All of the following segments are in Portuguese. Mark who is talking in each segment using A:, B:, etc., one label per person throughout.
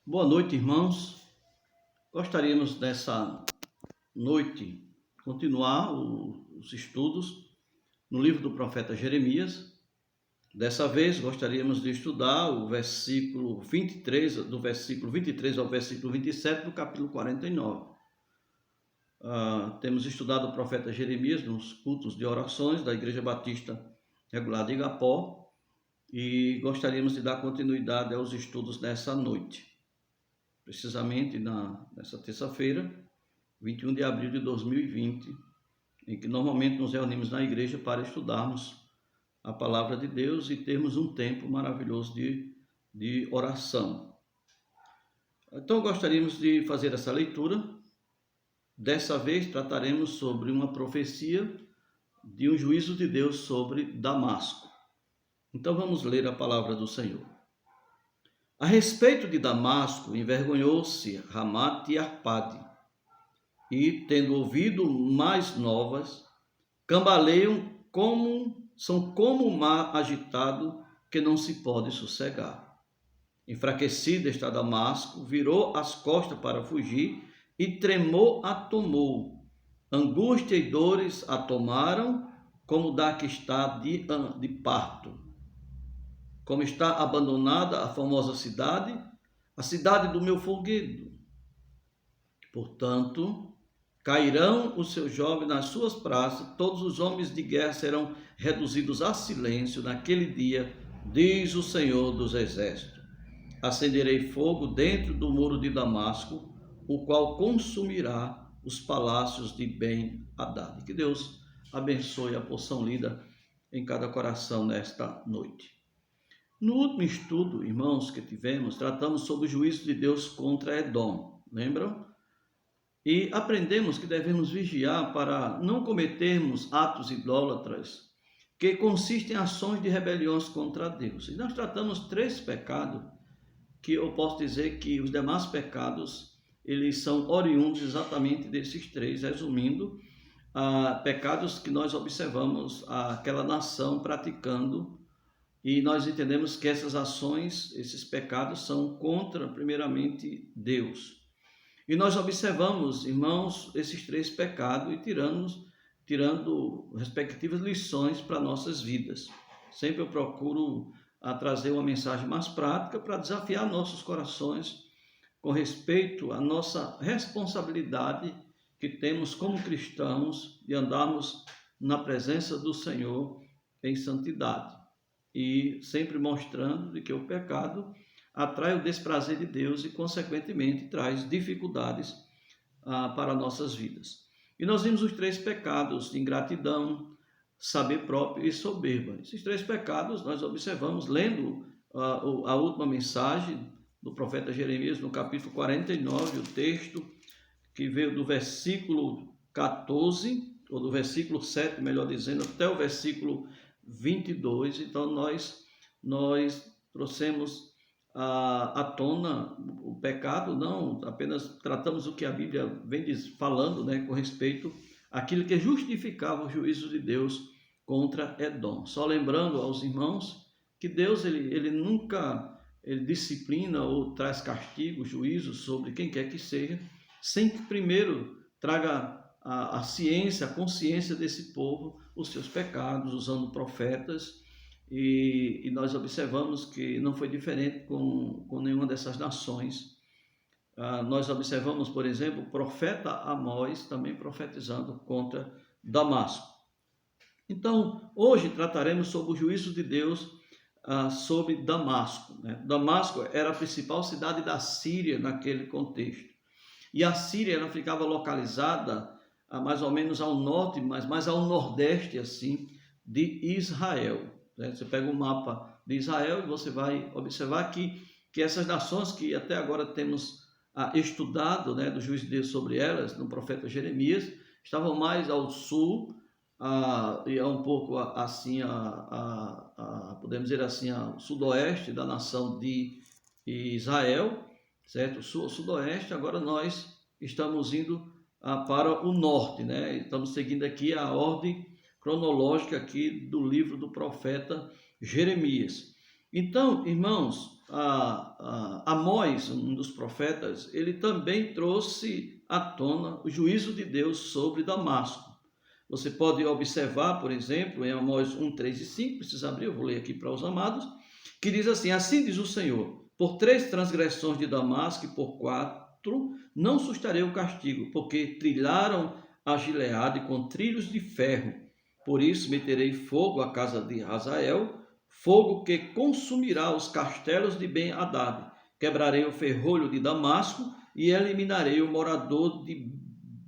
A: Boa noite, irmãos. Gostaríamos dessa noite continuar os estudos no livro do profeta Jeremias. Dessa vez gostaríamos de estudar o versículo 23, do versículo 23 ao versículo 27 do capítulo 49. Temos estudado o profeta Jeremias nos cultos de orações da Igreja Batista Regular de Igapó e gostaríamos de dar continuidade aos estudos dessa noite. Precisamente nessa terça-feira, 21 de abril de 2020, em que normalmente nos reunimos na igreja para estudarmos a palavra de Deus e termos um tempo maravilhoso de oração. Então, gostaríamos de fazer essa leitura. Dessa vez, trataremos sobre uma profecia de um juízo de Deus sobre Damasco. Então, vamos ler a palavra do Senhor. A respeito de Damasco, envergonhou-se Ramate e Arpade, e, tendo ouvido mais novas, cambaleiam são como o mar agitado que não se pode sossegar. Enfraquecido está Damasco, virou as costas para fugir e tremor a tomou. Angústia e dores a tomaram, como da que está de parto. Como está abandonada a famosa cidade, a cidade do meu folguedo. Portanto, cairão os seus jovens nas suas praças, todos os homens de guerra serão reduzidos a silêncio naquele dia, diz o Senhor dos Exércitos. Acenderei fogo dentro do muro de Damasco, o qual consumirá os palácios de Ben-Hadad. Que Deus abençoe a porção lida em cada coração nesta noite. No último estudo, irmãos, que tivemos, tratamos sobre o juízo de Deus contra Edom, lembram? E aprendemos que devemos vigiar para não cometermos atos idólatras, que consistem em ações de rebeliões contra Deus. E nós tratamos 3 pecados, que eu posso dizer que os demais pecados, eles são oriundos exatamente desses 3, resumindo, pecados que nós observamos aquela nação praticando. E nós entendemos que essas ações, esses pecados são contra, primeiramente, Deus. E nós observamos, irmãos, esses 3 pecados e tirando respectivas lições para nossas vidas. Sempre eu procuro trazer uma mensagem mais prática para desafiar nossos corações com respeito à nossa responsabilidade que temos como cristãos de andarmos na presença do Senhor em santidade. E sempre mostrando de que o pecado atrai o desprazer de Deus e, consequentemente, traz dificuldades para nossas vidas. E nós vimos os 3 pecados de ingratidão, saber próprio e soberba. Esses 3 pecados nós observamos lendo a última mensagem do profeta Jeremias, no capítulo 49, o texto que veio do versículo 14, ou do versículo 7, melhor dizendo, até o versículo 22. Então nós trouxemos à tona o pecado, não apenas tratamos o que a Bíblia vem falando, né, com respeito àquilo que justificava o juízo de Deus contra Edom. Só lembrando aos irmãos que Deus ele nunca disciplina ou traz castigo, juízo sobre quem quer que seja, sem que primeiro traga a ciência, a consciência desse povo, os seus pecados, usando profetas, e nós observamos que não foi diferente com nenhuma dessas nações. Nós observamos, por exemplo, o profeta Amós também profetizando contra Damasco. Então, hoje trataremos sobre o juízo de Deus sobre Damasco, né? Damasco era a principal cidade da Síria naquele contexto. E a Síria ela ficava localizada mais ou menos ao norte, mas mais ao nordeste assim de Israel. Você pega o mapa de Israel e você vai observar que essas nações que até agora temos estudado, né, do juízo de Deus sobre elas, no profeta Jeremias, estavam mais ao sul e um pouco assim, podemos dizer assim, ao sudoeste da nação de Israel, certo? Sudoeste. Agora nós estamos indo para o norte, né? Estamos seguindo aqui a ordem cronológica aqui do livro do profeta Jeremias. Então, irmãos, Amós, um dos profetas, ele também trouxe à tona o juízo de Deus sobre Damasco. Você pode observar, por exemplo, em Amós 1, 3 e 5, precisa abrir, eu vou ler aqui para os amados, que diz assim: assim diz o Senhor, por 3 transgressões de Damasco e por 4 não sustarei o castigo, porque trilharam a Gileade com trilhos de ferro. Por isso meterei fogo à casa de Hazael, fogo que consumirá os castelos de Ben-Hadad. Quebrarei o ferrolho de Damasco e eliminarei o morador de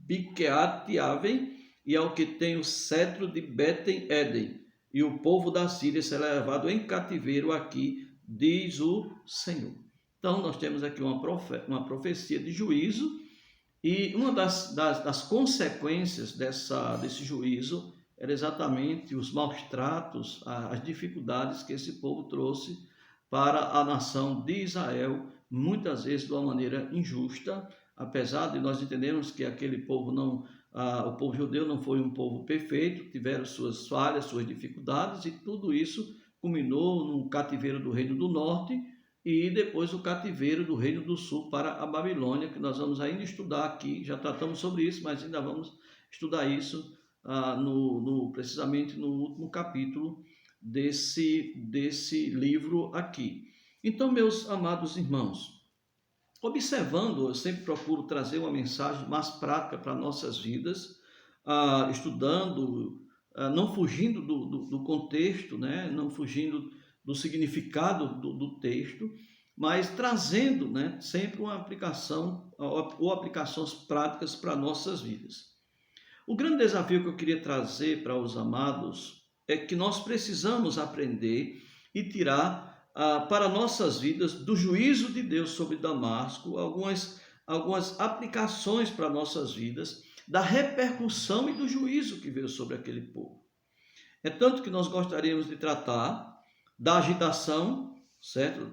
A: Biqueat-Avem e ao que tem o cetro de Beten-Eden. E o povo da Síria será levado em cativeiro aqui, diz o Senhor. Então, nós temos aqui uma profecia de juízo, e uma das consequências desse juízo era exatamente os maus tratos, as dificuldades que esse povo trouxe para a nação de Israel, muitas vezes de uma maneira injusta, apesar de nós entendermos que aquele povo o povo judeu não foi um povo perfeito, tiveram suas falhas, suas dificuldades, e tudo isso culminou no cativeiro do Reino do Norte e depois o cativeiro do Reino do Sul para a Babilônia, que nós vamos ainda estudar aqui, já tratamos sobre isso, mas ainda vamos estudar isso precisamente no último capítulo desse livro aqui. Então, meus amados irmãos, observando, eu sempre procuro trazer uma mensagem mais prática para nossas vidas, estudando, não fugindo do contexto, né? Não fugindo do significado do texto, mas trazendo, né, sempre uma aplicação ou aplicações práticas para nossas vidas. O grande desafio que eu queria trazer para os amados é que nós precisamos aprender e tirar para nossas vidas do juízo de Deus sobre Damasco algumas aplicações para nossas vidas, da repercussão e do juízo que veio sobre aquele povo. É tanto que nós gostaríamos de tratar da agitação, certo?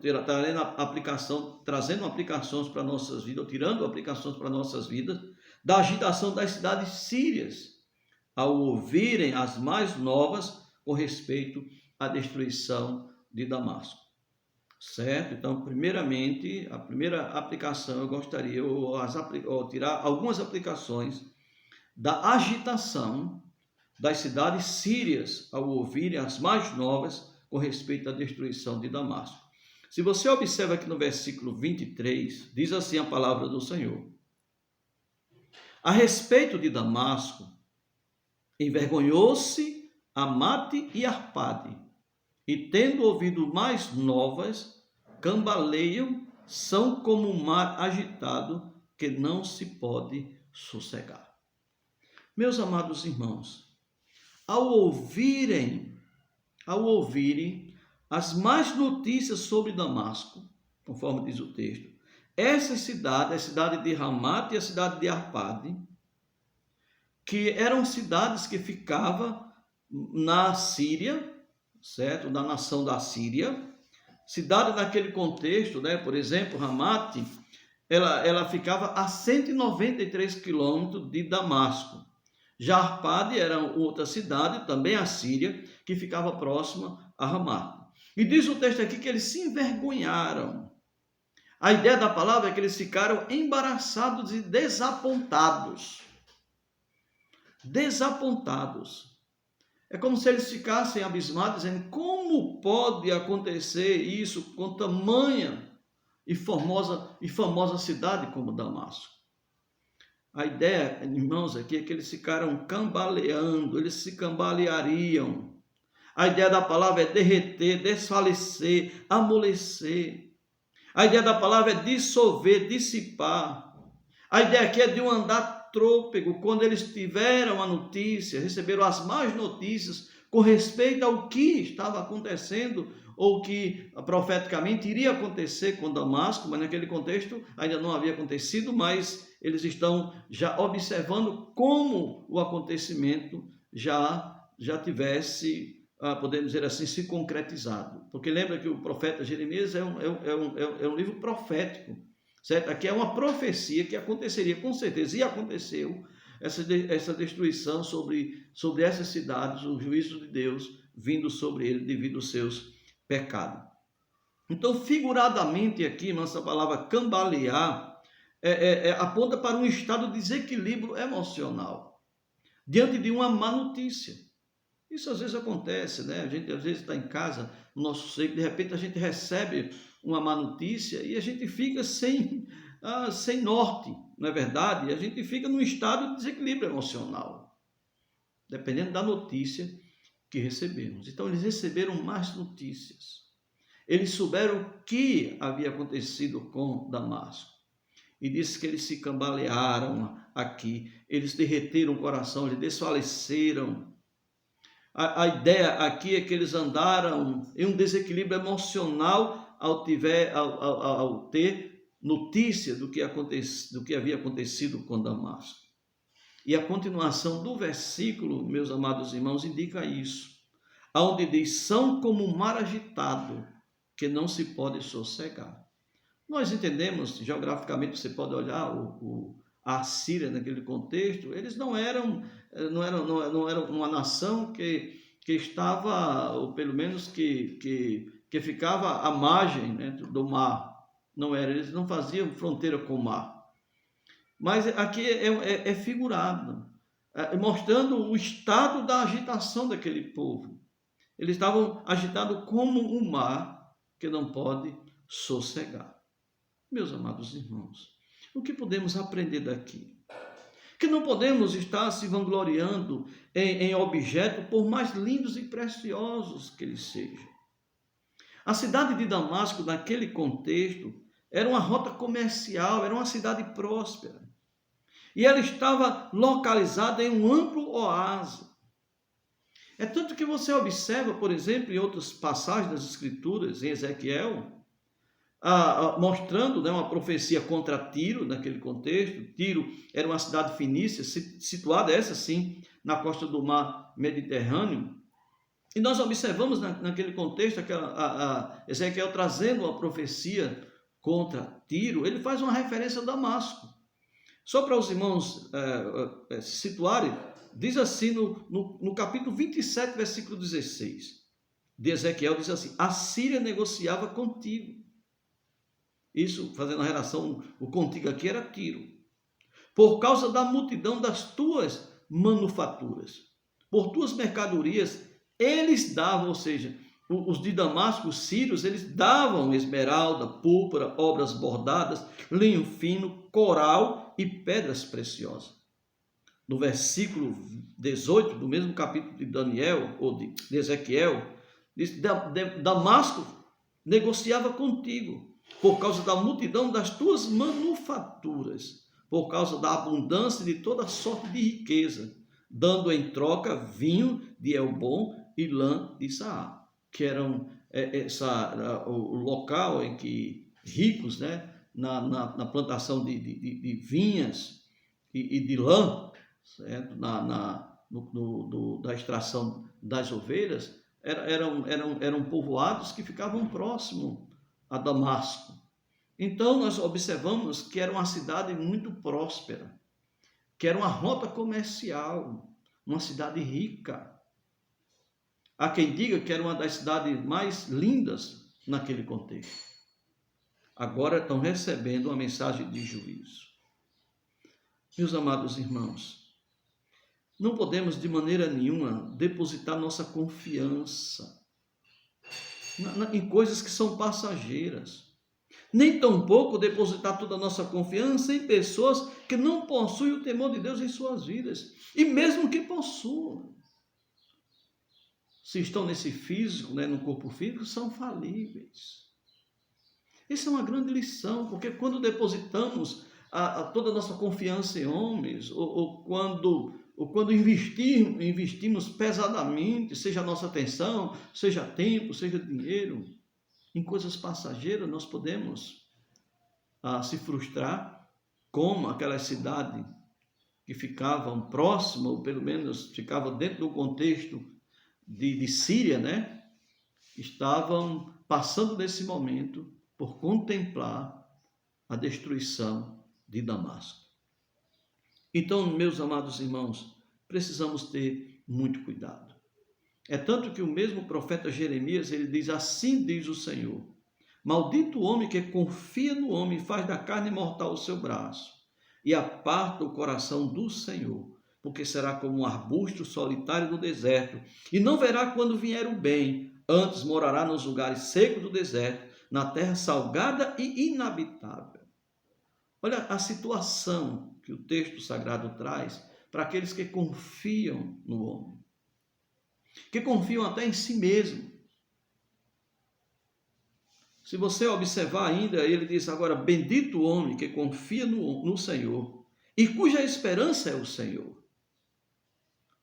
A: Trazendo aplicações para nossas vidas, ou tirando aplicações para nossas vidas, da agitação das cidades sírias, ao ouvirem as mais novas com respeito à destruição de Damasco. Certo? Então, primeiramente, a primeira aplicação eu gostaria de tirar algumas aplicações da agitação das cidades sírias ao ouvirem as mais novas com respeito à destruição de Damasco. Se você observa aqui no versículo 23, diz assim a palavra do Senhor: a respeito de Damasco, envergonhou-se Amate e Arpade, e tendo ouvido mais novas, cambaleiam, são como um mar agitado que não se pode sossegar. Meus amados irmãos, ao ouvirem as más notícias sobre Damasco, conforme diz o texto, essa cidade, a cidade de Ramate e a cidade de Arpade, que eram cidades que ficavam na Síria, certo? Da nação da Síria, cidade naquele contexto, né? Por exemplo, Ramate, ela ficava a 193 quilômetros de Damasco. Já Arpade era outra cidade, também a Síria, que ficava próxima a Ramate. E diz o texto aqui que eles se envergonharam. A ideia da palavra é que eles ficaram embaraçados e desapontados. Desapontados. É como se eles ficassem abismados, dizendo: como pode acontecer isso com tamanha e famosa cidade como Damasco? A ideia, irmãos, aqui é que eles ficaram cambaleando, eles se cambaleariam. A ideia da palavra é derreter, desfalecer, amolecer. A ideia da palavra é dissolver, dissipar. A ideia aqui é de um andar trôpego, quando eles tiveram a notícia, receberam as más notícias com respeito ao que estava acontecendo, ou que profeticamente iria acontecer com Damasco, mas naquele contexto ainda não havia acontecido, mas eles estão já observando como o acontecimento já tivesse, podemos dizer assim, se concretizado. Porque lembra que o profeta Jeremias é um livro profético, certo? Aqui é uma profecia que aconteceria com certeza, e aconteceu, essa destruição sobre essas cidades, o juízo de Deus vindo sobre ele devido aos seus pecados. Então, figuradamente aqui, nossa palavra cambalear aponta para um estado de desequilíbrio emocional, diante de uma má notícia. Isso às vezes acontece, né? A gente às vezes está em casa, no nosso seio, de repente a gente recebe uma má notícia e a gente fica sem norte, não é verdade? A gente fica num estado de desequilíbrio emocional, dependendo da notícia que recebemos. Então eles receberam mais notícias. Eles souberam o que havia acontecido com Damasco. E disse que eles se cambalearam aqui, eles derreteram o coração, eles desfaleceram. A ideia aqui é que eles andaram em um desequilíbrio emocional ao ter notícia do que havia acontecido com Damasco. E a continuação do versículo, meus amados irmãos, indica isso. Onde diz, são como um mar agitado, que não se pode sossegar. Nós entendemos, geograficamente, você pode olhar a Síria naquele contexto, eles não eram uma nação que estava, ou pelo menos que ficava à margem, né, do mar. Não era, eles não faziam fronteira com o mar. Mas aqui é figurado, mostrando o estado da agitação daquele povo. Eles estavam agitados como um mar que não pode sossegar. Meus amados irmãos, o que podemos aprender daqui? Que não podemos estar se vangloriando em objetos, por mais lindos e preciosos que eles sejam. A cidade de Damasco, naquele contexto, era uma rota comercial, era uma cidade próspera. E ela estava localizada em um amplo oásis. É tanto que você observa, por exemplo, em outras passagens das Escrituras, em Ezequiel, mostrando, né, uma profecia contra Tiro, naquele contexto. Tiro era uma cidade fenícia, situada, essa sim, na costa do mar Mediterrâneo. E nós observamos naquele contexto, Ezequiel trazendo uma profecia contra Tiro, ele faz uma referência a Damasco. Só para os irmãos se situarem, diz assim no capítulo 27, versículo 16, de Ezequiel, diz assim, a Síria negociava contigo. Isso, fazendo a relação, o contigo aqui era Tiro. Por causa da multidão das tuas manufaturas, por tuas mercadorias, eles davam, ou seja, os de Damasco, os sírios, eles davam esmeralda, púrpura, obras bordadas, linho fino, coral e pedras preciosas. No versículo 18 do mesmo capítulo de Daniel, ou de Ezequiel, diz, Damasco negociava contigo, por causa da multidão das tuas manufaturas, por causa da abundância de toda sorte de riqueza, dando em troca vinho de Elbom e lã de Saá, que eram o local em que ricos, né, na plantação de vinhas e de lã, certo? Da extração das ovelhas, eram povoados que ficavam próximos a Damasco. Então nós observamos que era uma cidade muito próspera, que era uma rota comercial, uma cidade rica. Há quem diga que era uma das cidades mais lindas naquele contexto. Agora estão recebendo uma mensagem de juízo. Meus amados irmãos, não podemos de maneira nenhuma depositar nossa confiança em coisas que são passageiras. Nem tampouco depositar toda a nossa confiança em pessoas que não possuem o temor de Deus em suas vidas. E mesmo que possuam, se estão nesse físico, né, no corpo físico, são falíveis. Isso é uma grande lição, porque quando depositamos toda a nossa confiança em homens, ou quando investimos pesadamente, seja a nossa atenção, seja tempo, seja dinheiro, em coisas passageiras, nós podemos se frustrar, como aquela cidade que ficavam próxima, ou pelo menos ficavam dentro do contexto de Síria, né? Estavam passando desse momento por contemplar a destruição de Damasco. Então, meus amados irmãos, precisamos ter muito cuidado. É tanto que o mesmo profeta Jeremias, ele diz, assim diz o Senhor, Maldito o homem que confia no homem e faz da carne mortal o seu braço, e aparta o coração do Senhor, porque será como um arbusto solitário no deserto, e não verá quando vier o bem, antes morará nos lugares secos do deserto, na terra salgada e inabitável. Olha a situação que o texto sagrado traz para aqueles que confiam no homem, que confiam até em si mesmo. Se você observar ainda, ele diz agora, bendito o homem que confia no Senhor e cuja esperança é o Senhor.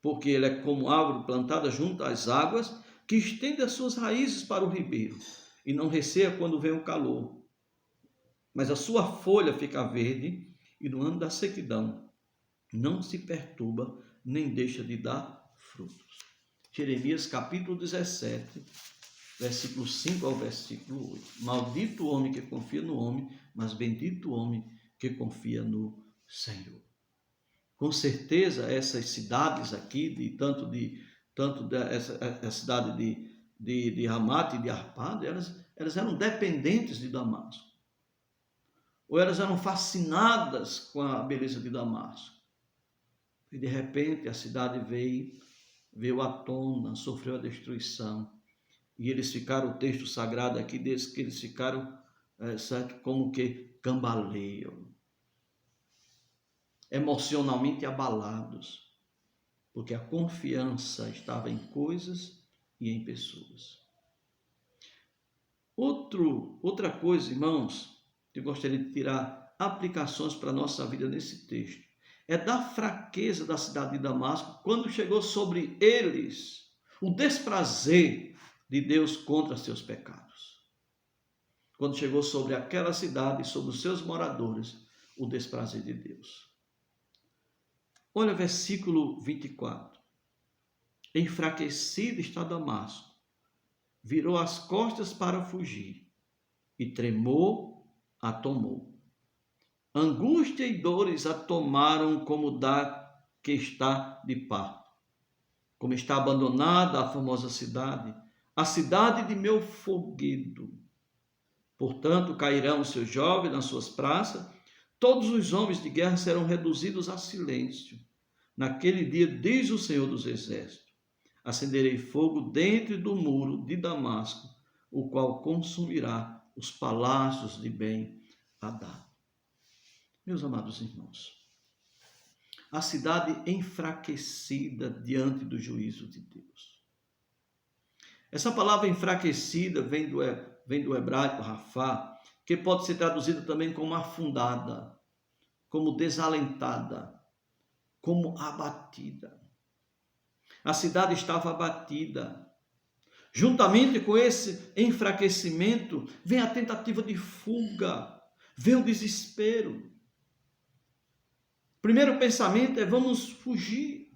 A: Porque ele é como árvore plantada junto às águas, que estende as suas raízes para o ribeiro e não receia quando vem o calor. Mas a sua folha fica verde e no ano da sequidão não se perturba nem deixa de dar frutos. Jeremias capítulo 17, versículo 5 ao versículo 8. Maldito o homem que confia no homem, mas bendito o homem que confia no Senhor. Com certeza essas cidades aqui, a cidade de Ramate e de Arpado, elas eram dependentes de Damasco. Ou elas eram fascinadas com a beleza de Damasco. E de repente a cidade veio à tona, sofreu a destruição. E eles ficaram, o texto sagrado aqui diz que eles ficaram, certo, como que cambaleiam, emocionalmente abalados, porque a confiança estava em coisas e em pessoas. Outra coisa, irmãos, que eu gostaria de tirar aplicações para a nossa vida nesse texto, é da fraqueza da cidade de Damasco, quando chegou sobre eles o desprazer de Deus contra seus pecados. Quando chegou sobre aquela cidade e sobre os seus moradores o desprazer de Deus. Olha versículo 24. Enfraquecido está Damasco, virou as costas para fugir, e tremor a tomou. Angústia e dores a tomaram como da que está de parto. Como está abandonada a famosa cidade, a cidade de meu folguedo. Portanto, cairão os seus jovens nas suas praças, todos os homens de guerra serão reduzidos a silêncio. Naquele dia, diz o Senhor dos Exércitos, acenderei fogo dentro do muro de Damasco, o qual consumirá os palácios de Ben-Hadad. Meus amados irmãos, a cidade enfraquecida diante do juízo de Deus. Essa palavra enfraquecida vem do hebraico rafá, que pode ser traduzida também como afundada, como desalentada, como abatida. A cidade estava abatida. Juntamente com esse enfraquecimento, vem a tentativa de fuga, vem o desespero. Primeiro pensamento é: vamos fugir.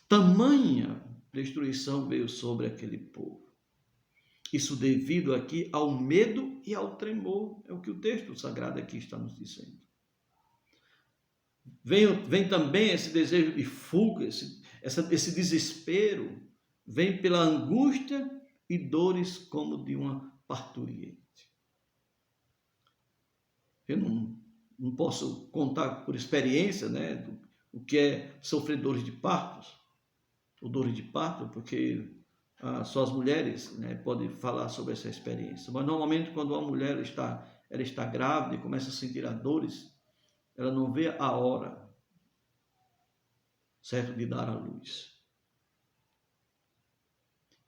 A: Tamanha destruição veio sobre aquele povo. Isso devido aqui ao medo e ao tremor, é o que o texto sagrado aqui está nos dizendo. Vem também esse desejo de fuga, esse desespero, vem pela angústia e dores como de uma parturiente. Eu não posso contar por experiência, né, o que é sofrer dores de partos, ou dores de parto, porque só as mulheres, né, podem falar sobre essa experiência. Mas normalmente quando uma mulher ela está grávida e começa a sentir as dores, ela não vê a hora, certo, de dar à luz.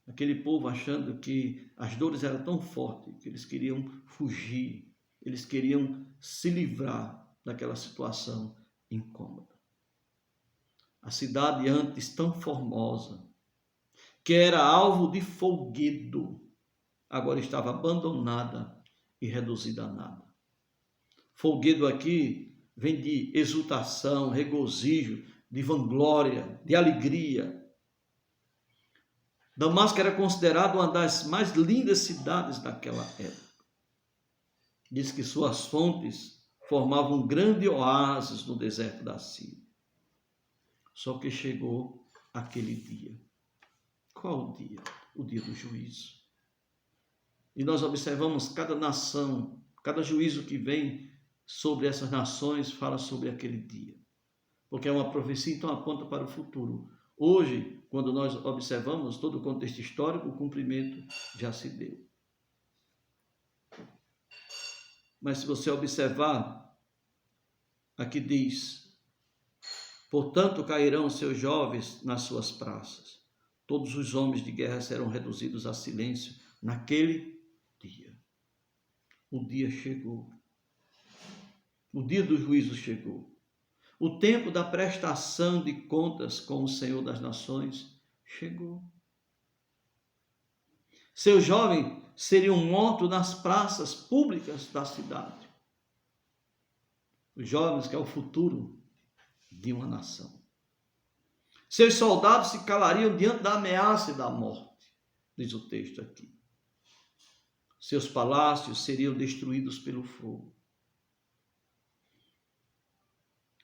A: Aquele povo achando que as dores eram tão fortes que eles queriam fugir, eles queriam se livrar daquela situação incômoda. A cidade antes tão formosa, que era alvo de folguedo, agora estava abandonada e reduzida a nada. Folguedo aqui vem de exultação, regozijo, de vanglória, de alegria. Damasco era considerado uma das mais lindas cidades daquela época. Diz que suas fontes formavam um grande oásis no deserto da Síria. Só que chegou aquele dia. Qual o dia? O dia do juízo. E nós observamos cada nação, cada juízo que vem sobre essas nações fala sobre aquele dia. Porque é uma profecia, então aponta para o futuro. Hoje, quando nós observamos todo o contexto histórico, o cumprimento já se deu. Mas se você observar, aqui diz: portanto cairão seus jovens nas suas praças, todos os homens de guerra serão reduzidos a silêncio naquele dia. O dia chegou. O dia do juízo chegou. O tempo da prestação de contas com o Senhor das Nações chegou. Seus jovens seriam mortos nas praças públicas da cidade. Os jovens, que é o futuro de uma nação. Seus soldados se calariam diante da ameaça e da morte, diz o texto aqui. Seus palácios seriam destruídos pelo fogo.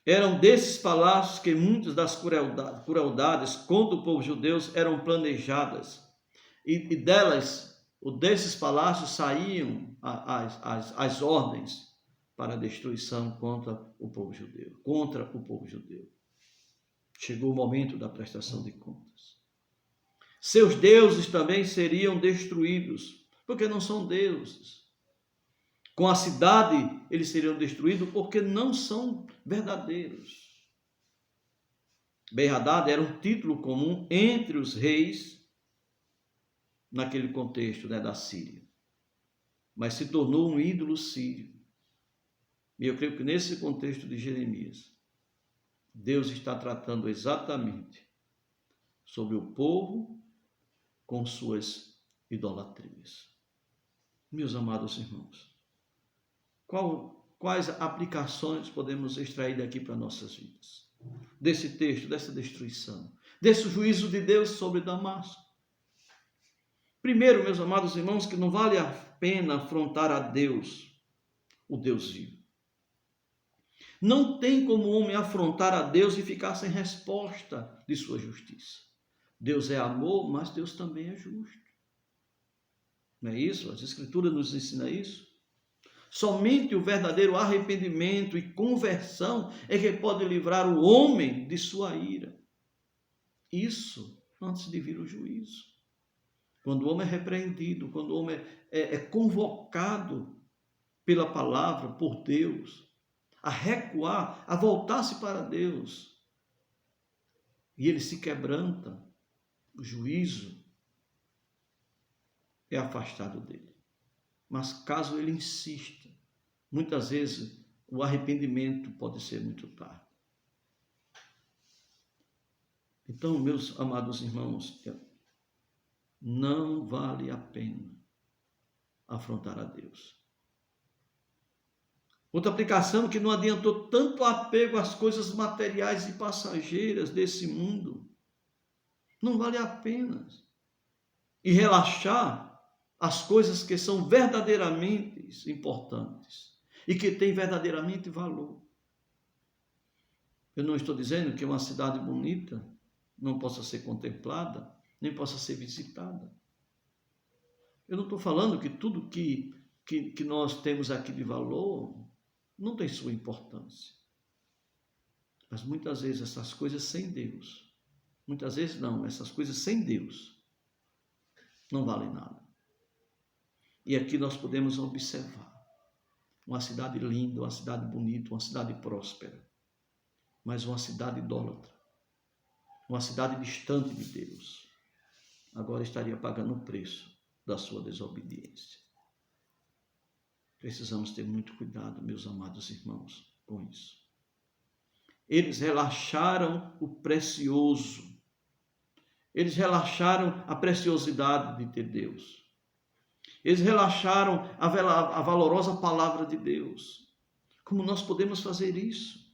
A: Eram desses palácios que muitas das crueldades contra o povo judeu eram planejadas. E desses palácios saíam as ordens para a destruição contra o povo judeu. Chegou o momento da prestação de contas. Seus deuses também seriam destruídos, porque não são deuses. Com a cidade, eles seriam destruídos porque não são verdadeiros. Ben-Hadad era um título comum entre os reis naquele contexto, da Síria. Mas se tornou um ídolo sírio. E eu creio que nesse contexto de Jeremias, Deus está tratando exatamente sobre o povo com suas idolatrias. Meus amados irmãos, quais aplicações podemos extrair daqui para nossas vidas? Desse texto, dessa destruição, desse juízo de Deus sobre Damasco. Primeiro, meus amados irmãos, que não vale a pena afrontar a Deus, o Deus vivo. Não tem como o homem afrontar a Deus e ficar sem resposta de sua justiça. Deus é amor, mas Deus também é justo. Não é isso? As Escrituras nos ensinam isso. Somente o verdadeiro arrependimento e conversão é que pode livrar o homem de sua ira. Isso antes de vir o juízo. Quando o homem é repreendido, quando o homem é convocado pela palavra, por Deus, a recuar, a voltar-se para Deus, e ele se quebranta, o juízo é afastado dele. Mas caso ele insista, muitas vezes o arrependimento pode ser muito tarde. Então, meus amados irmãos, não vale a pena afrontar a Deus. Outra aplicação, que não adiantou tanto apego às coisas materiais e passageiras desse mundo. Não vale a pena. E relaxar as coisas que são verdadeiramente importantes e que têm verdadeiramente valor. Eu não estou dizendo que uma cidade bonita não possa ser contemplada, nem possa ser visitada. Eu não estou falando que tudo que nós temos aqui de valor não tem sua importância. Mas muitas vezes essas coisas sem Deus, essas coisas sem Deus não valem nada. E aqui nós podemos observar uma cidade linda, uma cidade bonita, uma cidade próspera, mas uma cidade idólatra, uma cidade distante de Deus, agora estaria pagando o preço da sua desobediência. Precisamos ter muito cuidado, meus amados irmãos, com isso. Eles relaxaram o precioso. Eles relaxaram a preciosidade de ter Deus. Eles relaxaram a valorosa palavra de Deus. Como nós podemos fazer isso?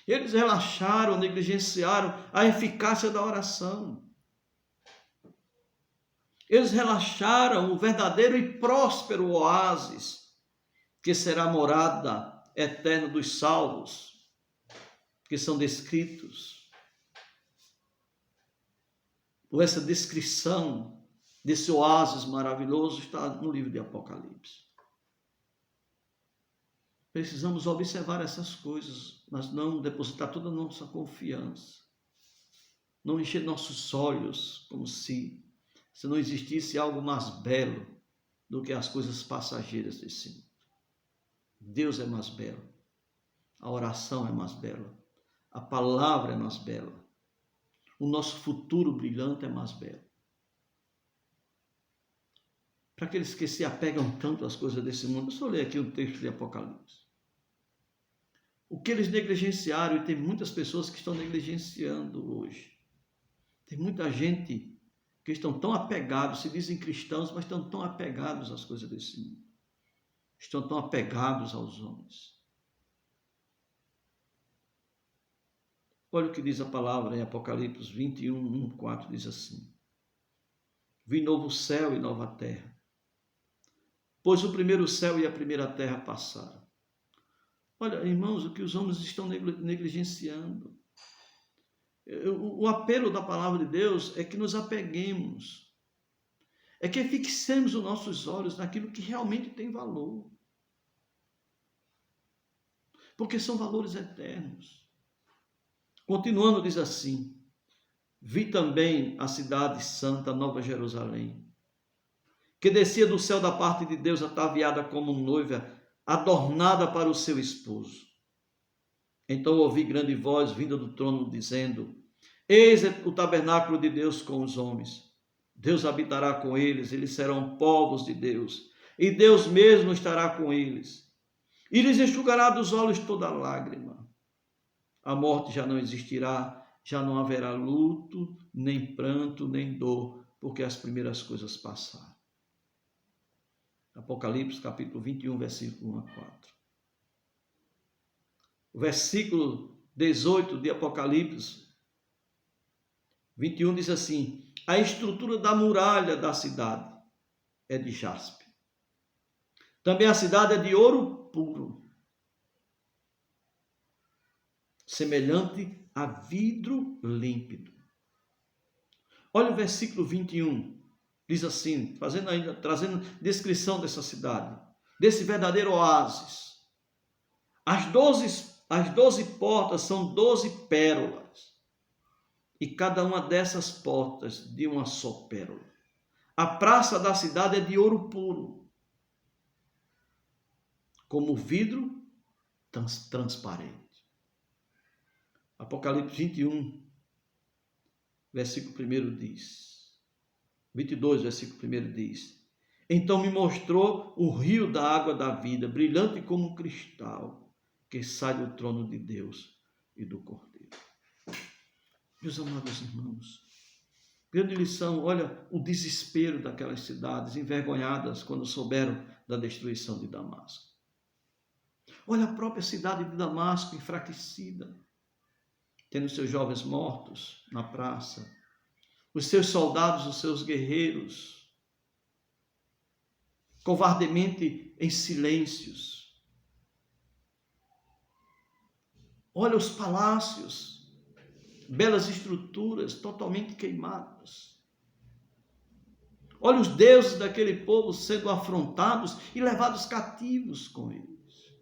A: Eles relaxaram, negligenciaram a eficácia da oração. Eles relaxaram o verdadeiro e próspero oásis, que será a morada eterna dos salvos, que são descritos, ou essa descrição desse oásis maravilhoso está no livro de Apocalipse. Precisamos observar essas coisas, mas não depositar toda a nossa confiança. Não encher nossos olhos como se não existisse algo mais belo do que as coisas passageiras desse mundo. Deus é mais belo. A oração é mais bela. A palavra é mais bela. O nosso futuro brilhante é mais belo. Para aqueles que se apegam tanto às coisas desse mundo, eu só ler aqui o texto de Apocalipse. O que eles negligenciaram, e tem muitas pessoas que estão negligenciando hoje. Tem muita gente que estão tão apegados, se dizem cristãos, mas estão tão apegados às coisas desse mundo. Estão tão apegados aos homens. Olha o que diz a palavra em Apocalipse 21, 1, 4, diz assim: Vi novo céu e nova terra, pois o primeiro céu e a primeira terra passaram. Olha, irmãos, o que os homens estão negligenciando. O apelo da palavra de Deus é que nos apeguemos, é que fixemos os nossos olhos naquilo que realmente tem valor, porque são valores eternos. Continuando, diz assim: Vi também a cidade santa, Nova Jerusalém, que descia do céu da parte de Deus, ataviada como noiva, adornada para o seu esposo. Então ouvi grande voz vinda do trono, dizendo: Eis o tabernáculo de Deus com os homens. Deus habitará com eles, eles serão povos de Deus, e Deus mesmo estará com eles. E lhes enxugará dos olhos toda lágrima. A morte já não existirá, já não haverá luto, nem pranto, nem dor, porque as primeiras coisas passaram. Apocalipse capítulo 21, versículo 1 a 4. O versículo 18 de Apocalipse 21 diz assim: A estrutura da muralha da cidade é de jaspe. Também a cidade é de ouro puro, semelhante a vidro límpido. Olha o versículo 21, diz assim, trazendo descrição dessa cidade, desse verdadeiro oásis. As 12 portas são 12 pérolas, e cada uma dessas portas de uma só pérola. A praça da cidade é de ouro puro, como vidro transparente. Apocalipse 21, versículo 1 diz, 22, versículo 1 diz: Então me mostrou o rio da água da vida, brilhante como cristal, que sai do trono de Deus e do Cordeiro. Meus amados irmãos, grande lição, olha o desespero daquelas cidades envergonhadas quando souberam da destruição de Damasco. Olha a própria cidade de Damasco enfraquecida, tendo seus jovens mortos na praça, os seus soldados, os seus guerreiros, covardemente em silêncios. Olha os palácios, belas estruturas totalmente queimadas. Olha os deuses daquele povo sendo afrontados e levados cativos com eles,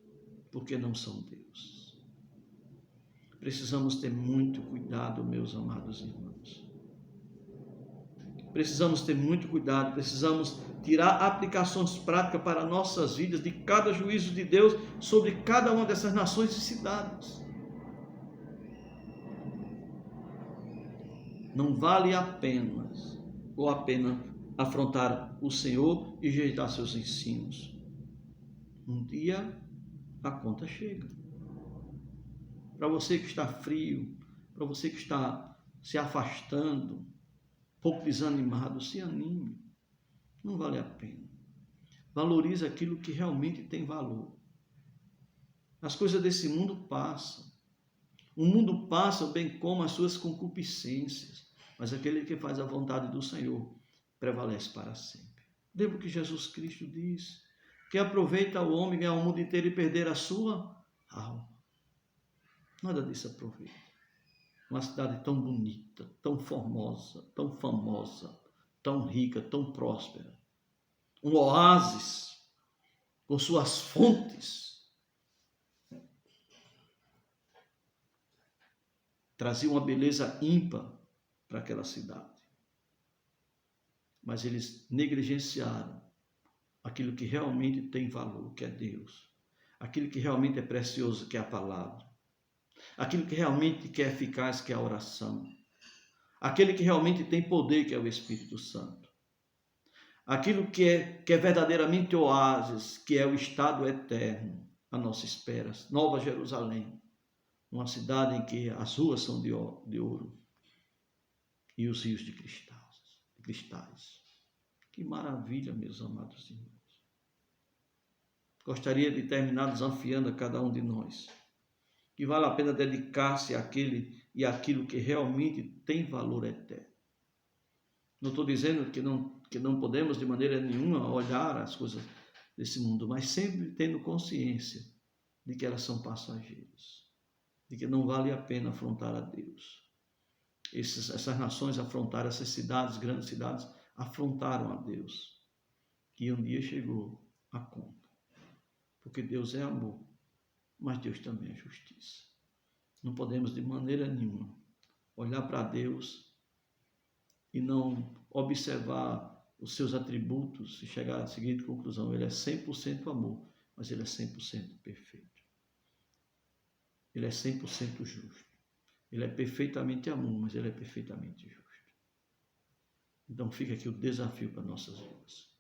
A: porque não são Deus. Precisamos ter muito cuidado, meus amados irmãos. Precisamos ter muito cuidado, precisamos tirar aplicações práticas para nossas vidas de cada juízo de Deus sobre cada uma dessas nações e cidades. Não vale a pena afrontar o Senhor e rejeitar seus ensinos. Um dia a conta chega. Para você que está frio, para você que está se afastando, pouco desanimado, se anime. Não vale a pena. Valorize aquilo que realmente tem valor. As coisas desse mundo passam. O mundo passa, bem como as suas concupiscências, mas aquele que faz a vontade do Senhor prevalece para sempre. Lembra que Jesus Cristo diz que aproveita o homem ganhar o mundo inteiro e perder a sua alma. Nada disso aproveita. Uma cidade tão bonita, tão formosa, tão famosa, tão rica, tão próspera. Um oásis com suas fontes. Trazia uma beleza ímpar para aquela cidade. Mas eles negligenciaram aquilo que realmente tem valor, que é Deus. Aquilo que realmente é precioso, que é a palavra. Aquilo que realmente que é eficaz, que é a oração. Aquele que realmente tem poder, que é o Espírito Santo. Aquilo que é verdadeiramente oásis, que é o estado eterno, a nossa espera. Nova Jerusalém, uma cidade em que as ruas são de ouro e os rios de cristais. Que maravilha, meus amados irmãos. Gostaria de terminar desafiando a cada um de nós que vale a pena dedicar-se àquele e àquilo que realmente tem valor eterno. Não estou dizendo que não podemos de maneira nenhuma olhar as coisas desse mundo, mas sempre tendo consciência de que elas são passageiras, de que não vale a pena afrontar a Deus. Essas nações afrontaram, essas cidades, grandes cidades, afrontaram a Deus. E um dia chegou a conta. Porque Deus é amor, mas Deus também é justiça. Não podemos de maneira nenhuma olhar para Deus e não observar os seus atributos e chegar à seguinte conclusão: Ele é 100% amor, mas Ele é 100% perfeito. Ele é 100% justo. Ele é perfeitamente amor, mas Ele é perfeitamente justo. Então fica aqui o desafio para nossas vidas.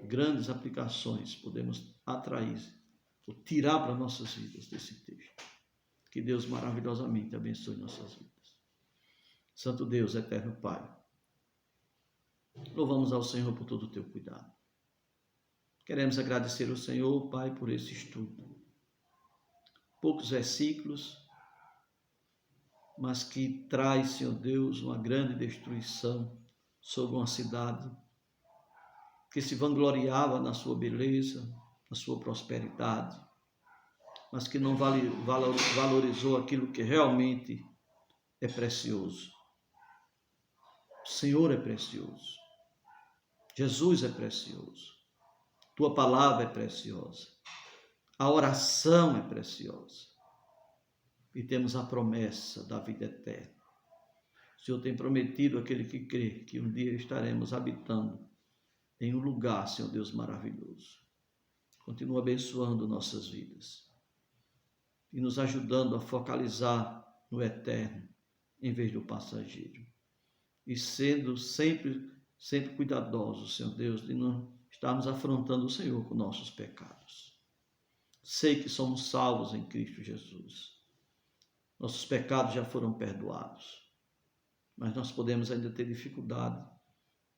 A: Grandes aplicações podemos atrair ou tirar para nossas vidas desse texto. Que Deus maravilhosamente abençoe nossas vidas. Santo Deus, eterno Pai, louvamos ao Senhor por todo o teu cuidado. Queremos agradecer ao Senhor, Pai, por esse estudo. Poucos versículos, mas que traz, Senhor Deus, uma grande destruição sobre uma cidade que se vangloriava na sua beleza, na sua prosperidade, mas que não valorizou aquilo que realmente é precioso. O Senhor é precioso. Jesus é precioso. Tua palavra é preciosa. A oração é preciosa. E temos a promessa da vida eterna. O Senhor tem prometido àquele que crê que um dia estaremos habitando em um lugar, Senhor Deus, maravilhoso. Continua abençoando nossas vidas e nos ajudando a focalizar no eterno em vez do passageiro. E sendo sempre cuidadosos, Senhor Deus, de não estarmos afrontando o Senhor com nossos pecados. Sei que somos salvos em Cristo Jesus. Nossos pecados já foram perdoados, mas nós podemos ainda ter dificuldade.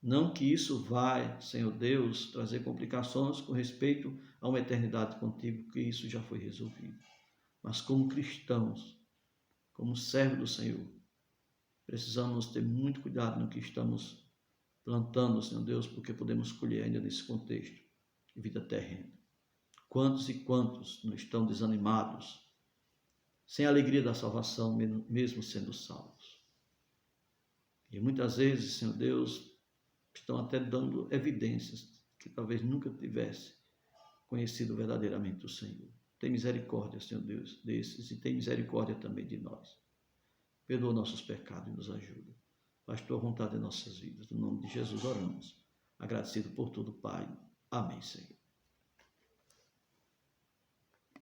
A: Não que isso vai, Senhor Deus, trazer complicações com respeito a uma eternidade contigo, porque isso já foi resolvido. Mas como cristãos, como servos do Senhor, precisamos ter muito cuidado no que estamos plantando, Senhor Deus, porque podemos colher ainda nesse contexto de vida terrena. Quantos e quantos não estão desanimados, sem a alegria da salvação, mesmo sendo salvos. E muitas vezes, Senhor Deus, estão até dando evidências que talvez nunca tivesse conhecido verdadeiramente o Senhor. Tem misericórdia, Senhor Deus, desses, e tem misericórdia também de nós. Perdoa nossos pecados e nos ajuda. Faz tua vontade em nossas vidas. No nome de Jesus oramos. Agradecido por tudo, Pai. Amém, Senhor.